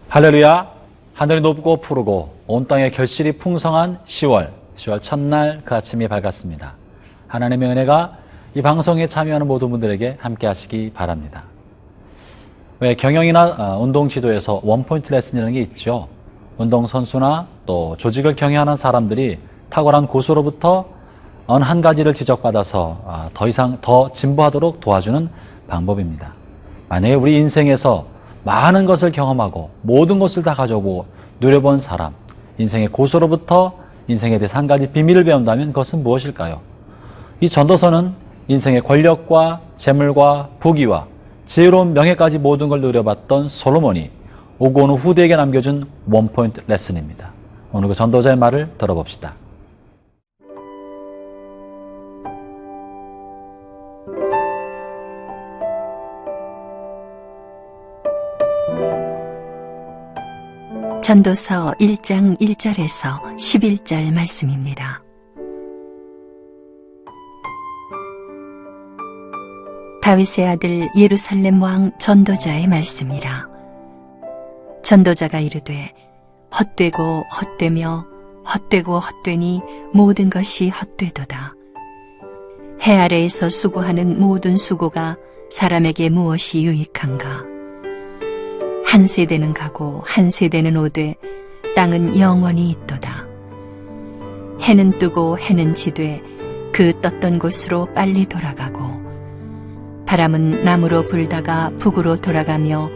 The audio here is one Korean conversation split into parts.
할렐루야! 하늘이 높고 푸르고 온 땅에 결실이 풍성한 10월 첫날 그 아침이 밝았습니다. 하나님의 은혜가 이 방송에 참여하는 모든 분들에게 함께 하시기 바랍니다. 왜 경영이나 운동 지도에서 원포인트 레슨이라는 게 있죠. 운동선수나 또 조직을 경영하는 사람들이 탁월한 고수로부터 어느 한 가지를 지적받아서 더 이상 더 진보하도록 도와주는 방법입니다. 만약에 우리 인생에서 많은 것을 경험하고 모든 것을 다 가져보고 누려본 사람, 인생의 고수로부터 인생에 대해서 한 가지 비밀을 배운다면 그것은 무엇일까요? 이 전도서는 인생의 권력과 재물과 부귀와 지혜로운 명예까지 모든 걸 누려봤던 솔로몬이 오고 오는 후대에게 남겨준 원포인트 레슨입니다. 오늘 그 전도자의 말을 들어봅시다. 전도서 1장 1절에서 11절 말씀입니다. 다윗의 아들 예루살렘 왕 전도자의 말씀이라. 전도자가 이르되 헛되고 헛되며 헛되고 헛되니 모든 것이 헛되도다. 해 아래에서 수고하는 모든 수고가 사람에게 무엇이 유익한가? 한 세대는 가고 한 세대는 오되 땅은 영원히 있도다. 해는 뜨고 해는 지되 그 떴던 곳으로 빨리 돌아가고 바람은 남으로 불다가 북으로 돌아가며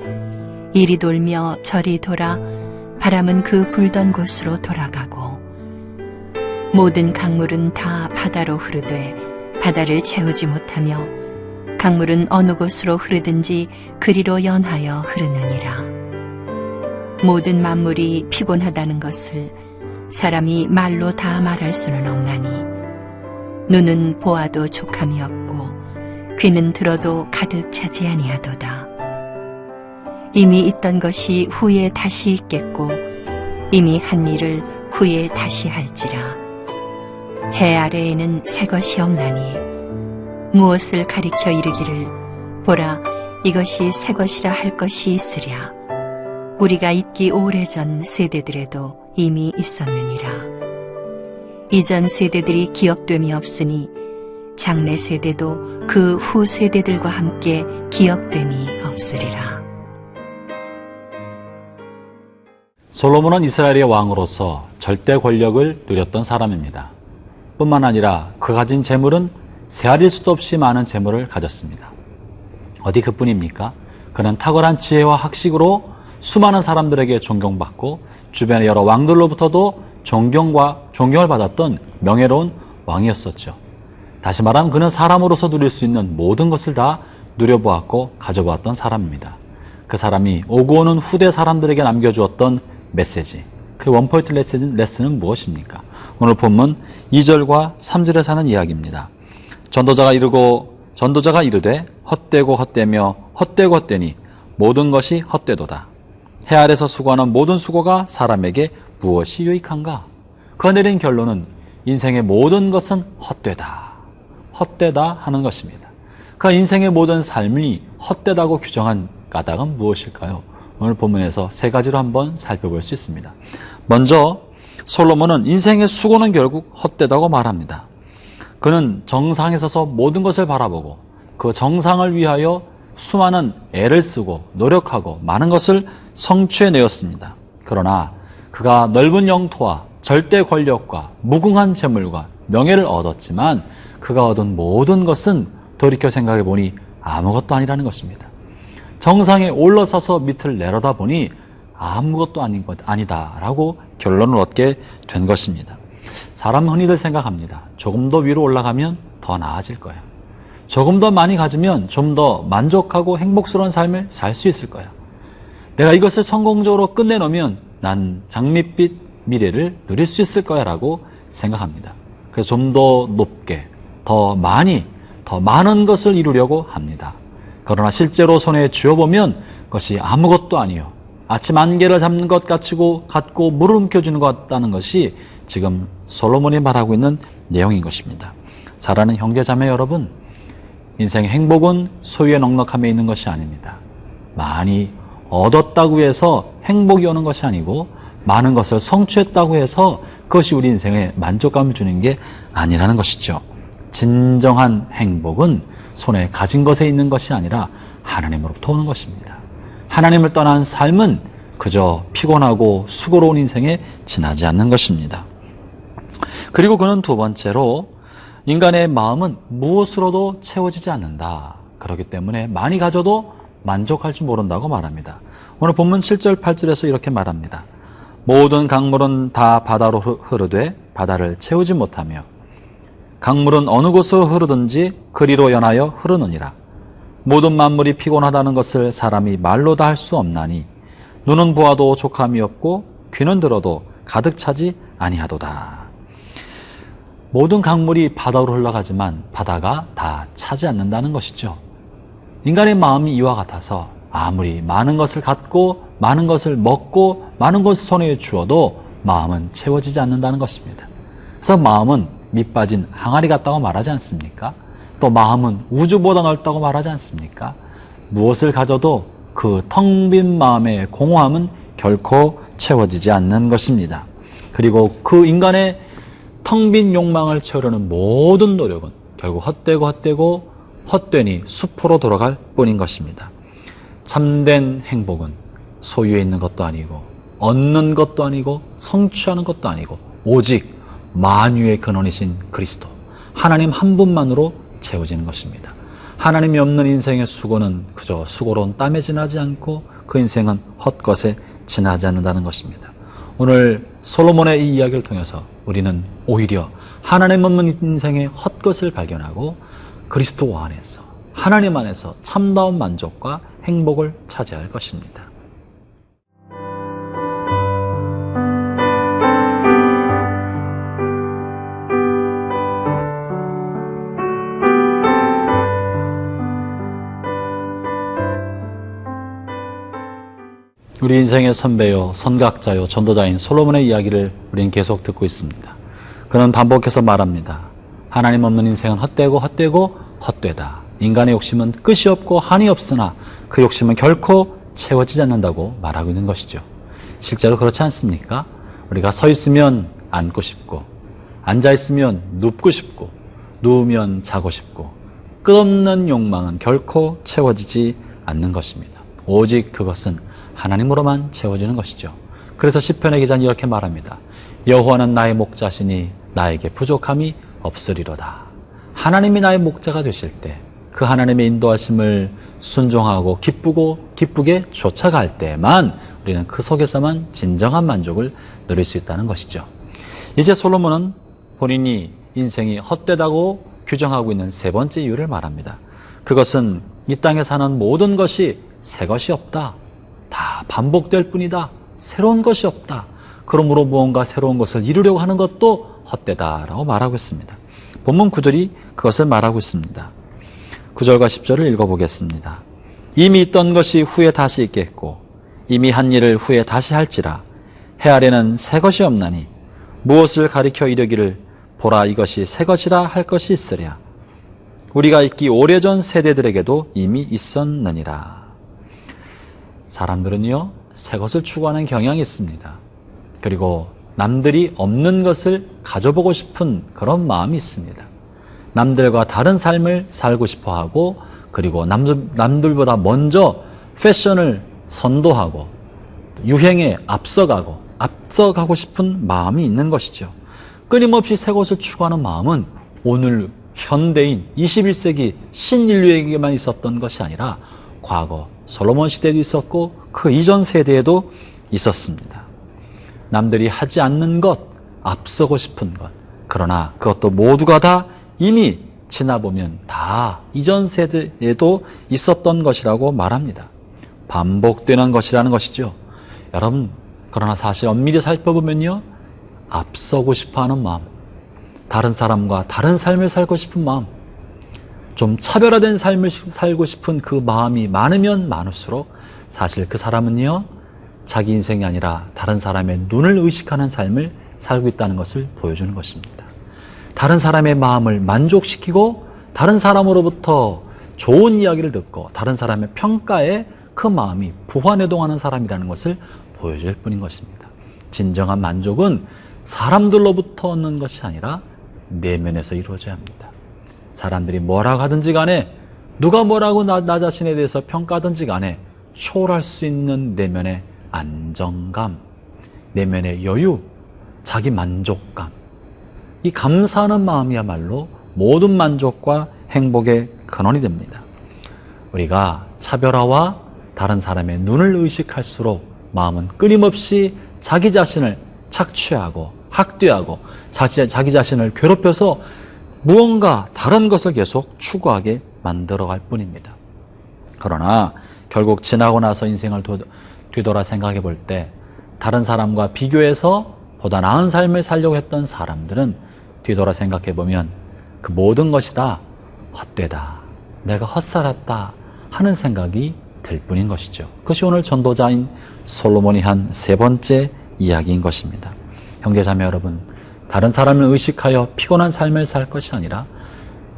이리 돌며 저리 돌아 바람은 그 불던 곳으로 돌아가고 모든 강물은 다 바다로 흐르되 바다를 채우지 못하며 강물은 어느 곳으로 흐르든지 그리로 연하여 흐르느니라. 모든 만물이 피곤하다는 것을 사람이 말로 다 말할 수는 없나니 눈은 보아도 족함이 없고 귀는 들어도 가득 차지 아니하도다. 이미 있던 것이 후에 다시 있겠고 이미 한 일을 후에 다시 할지라. 해 아래에는 새 것이 없나니 무엇을 가리켜 이르기를 보라 이것이 새 것이라 할 것이 있으랴. 우리가 있기 오래전 세대들에도 이미 있었느니라. 이전 세대들이 기억됨이 없으니 장래 세대도 그 후 세대들과 함께 기억됨이 없으리라. 솔로몬은 이스라엘의 왕으로서 절대 권력을 누렸던 사람입니다. 뿐만 아니라 그가 가진 재물은 세알일 수도 없이 많은 재물을 가졌습니다. 어디 그뿐입니까? 그는 탁월한 지혜와 학식으로 수많은 사람들에게 존경받고 주변의 여러 왕들로부터도 존경을 받았던 명예로운 왕이었었죠. 다시 말하면 그는 사람으로서 누릴 수 있는 모든 것을 다 누려보았고 가져보았던 사람입니다. 그 사람이 오고 오는 후대 사람들에게 남겨주었던 메시지, 그 원포인트 레슨은 무엇입니까? 오늘 본문 2절과 3절에 사는 이야기입니다. 전도자가 이르되 헛되고 헛되며 헛되고 헛되니 모든 것이 헛되도다. 해 아래서 수고하는 모든 수고가 사람에게 무엇이 유익한가? 그가 내린 결론은 인생의 모든 것은 헛되다 하는 것입니다. 그가 인생의 모든 삶이 헛되다고 규정한 까닭은 무엇일까요? 오늘 본문에서 세 가지로 한번 살펴볼 수 있습니다. 먼저 솔로몬은 인생의 수고는 결국 헛되다고 말합니다. 그는 정상에 서서 모든 것을 바라보고 그 정상을 위하여 수많은 애를 쓰고 노력하고 많은 것을 성취해내었습니다. 그러나 그가 넓은 영토와 절대 권력과 무궁한 재물과 명예를 얻었지만 그가 얻은 모든 것은 돌이켜 생각해보니 아무것도 아니라는 것입니다. 정상에 올라서서 밑을 내려다보니 아무것도 아니다라고 결론을 얻게 된 것입니다. 사람은 흔히들 생각합니다. 조금 더 위로 올라가면 더 나아질 거예요. 조금 더 많이 가지면 좀 더 만족하고 행복스러운 삶을 살 수 있을 거야. 내가 이것을 성공적으로 끝내놓으면 난 장밋빛 미래를 누릴 수 있을 거야 라고 생각합니다. 그래서 좀 더 높게, 더 많이, 더 많은 것을 이루려고 합니다. 그러나 실제로 손에 쥐어보면 그것이 아무것도 아니요. 아침 안개를 잡는 것 같고 물음켜주는 것 같다는 것이 지금 솔로몬이 말하고 있는 내용인 것입니다. 사랑하는 형제자매 여러분, 인생의 행복은 소유의 넉넉함에 있는 것이 아닙니다. 많이 얻었다고 해서 행복이 오는 것이 아니고 많은 것을 성취했다고 해서 그것이 우리 인생에 만족감을 주는 게 아니라는 것이죠. 진정한 행복은 손에 가진 것에 있는 것이 아니라 하나님으로부터 오는 것입니다. 하나님을 떠난 삶은 그저 피곤하고 수고로운 인생에 지나지 않는 것입니다. 그리고 그는 두 번째로 인간의 마음은 무엇으로도 채워지지 않는다. 그렇기 때문에 많이 가져도 만족할 줄 모른다고 말합니다. 오늘 본문 7절 8절에서 이렇게 말합니다. 모든 강물은 다 바다로 흐르되 바다를 채우지 못하며 강물은 어느 곳으로 흐르든지 그리로 연하여 흐르느니라. 모든 만물이 피곤하다는 것을 사람이 말로 다 할 수 없나니 눈은 보아도 족함이 없고 귀는 들어도 가득 차지 아니하도다. 모든 강물이 바다로 흘러가지만 바다가 다 차지 않는다는 것이죠. 인간의 마음이 이와 같아서 아무리 많은 것을 갖고 많은 것을 먹고 많은 것을 손에 주어도 마음은 채워지지 않는다는 것입니다. 그래서 마음은 밑빠진 항아리 같다고 말하지 않습니까? 또 마음은 우주보다 넓다고 말하지 않습니까? 무엇을 가져도 그 텅 빈 마음의 공허함은 결코 채워지지 않는 것입니다. 그리고 그 인간의 텅 빈 욕망을 채우려는 모든 노력은 결국 헛되고 헛되니 숲으로 돌아갈 뿐인 것입니다. 참된 행복은 소유에 있는 것도 아니고 얻는 것도 아니고 성취하는 것도 아니고 오직 만유의 근원이신 그리스도 하나님 한 분만으로 채워지는 것입니다. 하나님이 없는 인생의 수고는 그저 수고로운 땀에 지나지 않고 그 인생은 헛것에 지나지 않는다는 것입니다. 오늘 솔로몬의 이 이야기를 통해서 우리는 오히려 하나님 없는 인생의 헛것을 발견하고 그리스도 안에서 하나님 안에서 참다운 만족과 행복을 차지할 것입니다. 우리 인생의 선배요, 선각자요, 전도자인 솔로몬의 이야기를 우리는 계속 듣고 있습니다. 그는 반복해서 말합니다. 하나님 없는 인생은 헛되고 헛되다. 인간의 욕심은 끝이 없고 한이 없으나 그 욕심은 결코 채워지지 않는다고 말하고 있는 것이죠. 실제로 그렇지 않습니까? 우리가 서 있으면 앉고 싶고 앉아 있으면 눕고 싶고 누우면 자고 싶고 끝없는 욕망은 결코 채워지지 않는 것입니다. 오직 그것은 하나님으로만 채워지는 것이죠. 그래서 시편의 기자는 이렇게 말합니다. 여호와는 나의 목자시니 나에게 부족함이 없으리로다. 하나님이 나의 목자가 되실 때 그 하나님의 인도하심을 순종하고 기쁘게 쫓아갈 때만 우리는 그 속에서만 진정한 만족을 누릴 수 있다는 것이죠. 이제 솔로몬은 본인이 인생이 헛되다고 규정하고 있는 세 번째 이유를 말합니다. 그것은 이 땅에 사는 모든 것이 새 것이 없다. 다 반복될 뿐이다. 새로운 것이 없다. 그러므로 무언가 새로운 것을 이루려고 하는 것도 헛되다라고 말하고 있습니다. 본문 9절이 그것을 말하고 있습니다. 9절과 10절을 읽어보겠습니다. 이미 있던 것이 후에 다시 있겠고 이미 한 일을 후에 다시 할지라 해 아래는 새 것이 없나니 무엇을 가리켜 이르기를 보라 이것이 새 것이라 할 것이 있으랴. 우리가 있기 오래전 세대들에게도 이미 있었느니라. 사람들은요, 새 것을 추구하는 경향이 있습니다. 그리고 남들이 없는 것을 가져보고 싶은 그런 마음이 있습니다. 남들과 다른 삶을 살고 싶어 하고, 그리고 남들보다 먼저 패션을 선도하고, 유행에 앞서가고 싶은 마음이 있는 것이죠. 끊임없이 새 것을 추구하는 마음은 오늘 현대인 21세기 신인류에게만 있었던 것이 아니라 과거 솔로몬 시대에도 있었고 그 이전 세대에도 있었습니다. 남들이 하지 않는 것, 앞서고 싶은 것. 그러나 그것도 모두가 다 이미 지나보면 다 이전 세대에도 있었던 것이라고 말합니다. 반복되는 것이라는 것이죠. 여러분, 그러나 사실 엄밀히 살펴보면요, 앞서고 싶어하는 마음, 다른 사람과 다른 삶을 살고 싶은 마음, 좀 차별화된 삶을 살고 싶은 그 마음이 많으면 많을수록 사실 그 사람은요, 자기 인생이 아니라 다른 사람의 눈을 의식하는 삶을 살고 있다는 것을 보여주는 것입니다. 다른 사람의 마음을 만족시키고 다른 사람으로부터 좋은 이야기를 듣고 다른 사람의 평가에 그 마음이 부화내동하는 사람이라는 것을 보여줄 뿐인 것입니다. 진정한 만족은 사람들로부터 얻는 것이 아니라 내면에서 이루어져야 합니다. 사람들이 뭐라고 하든지 간에, 누가 뭐라고 나 자신에 대해서 평가하든지 간에 초월할 수 있는 내면의 안정감, 내면의 여유, 자기 만족감, 이 감사하는 마음이야말로 모든 만족과 행복의 근원이 됩니다. 우리가 차별화와 다른 사람의 눈을 의식할수록 마음은 끊임없이 자기 자신을 착취하고 학대하고 자기 자신을 괴롭혀서 무언가 다른 것을 계속 추구하게 만들어갈 뿐입니다. 그러나 결국 지나고 나서 인생을 뒤돌아 생각해 볼 때 다른 사람과 비교해서 보다 나은 삶을 살려고 했던 사람들은 뒤돌아 생각해 보면 그 모든 것이 다 헛되다, 내가 헛살았다 하는 생각이 들 뿐인 것이죠. 그것이 오늘 전도자인 솔로몬이 한 세 번째 이야기인 것입니다. 형제자매 여러분, 다른 사람을 의식하여 피곤한 삶을 살 것이 아니라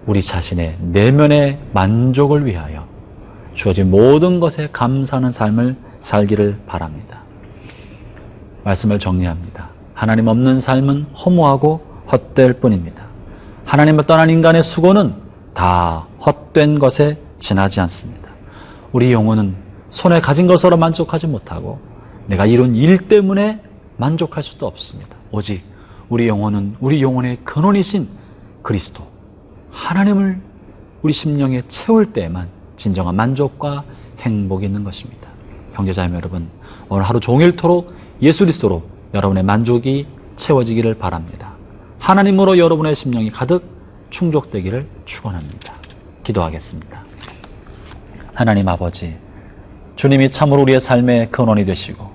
우리 자신의 내면의 만족을 위하여 주어진 모든 것에 감사하는 삶을 살기를 바랍니다. 말씀을 정리합니다. 하나님 없는 삶은 허무하고 헛될 뿐입니다. 하나님을 떠난 인간의 수고는 다 헛된 것에 지나지 않습니다. 우리 영혼은 손에 가진 것으로 만족하지 못하고 내가 이룬 일 때문에 만족할 수도 없습니다. 오직 우리 영혼은 우리 영혼의 근원이신 그리스도, 하나님을 우리 심령에 채울 때에만 진정한 만족과 행복이 있는 것입니다. 형제자매 여러분, 오늘 하루 종일토록 예수 그리스도로 여러분의 만족이 채워지기를 바랍니다. 하나님으로 여러분의 심령이 가득 충족되기를 축원합니다. 기도하겠습니다. 하나님 아버지, 주님이 참으로 우리의 삶의 근원이 되시고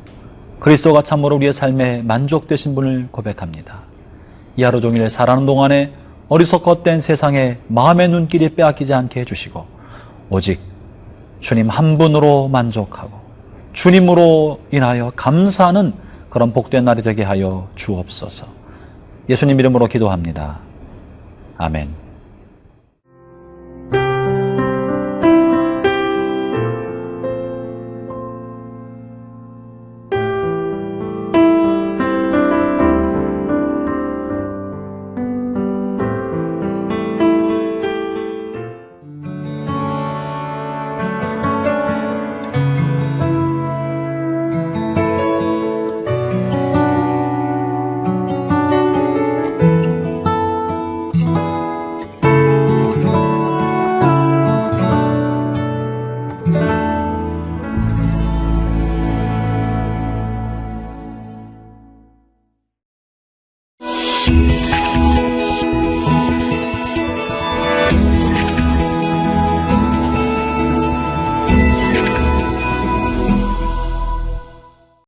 그리스도가 참으로 우리의 삶에 만족되신 분을 고백합니다. 이 하루 종일 살아가는 동안에 어리석고 헛된 세상에 마음의 눈길이 빼앗기지 않게 해주시고 오직 주님 한 분으로 만족하고 주님으로 인하여 감사하는 그런 복된 날이 되게 하여 주옵소서. 예수님 이름으로 기도합니다. 아멘.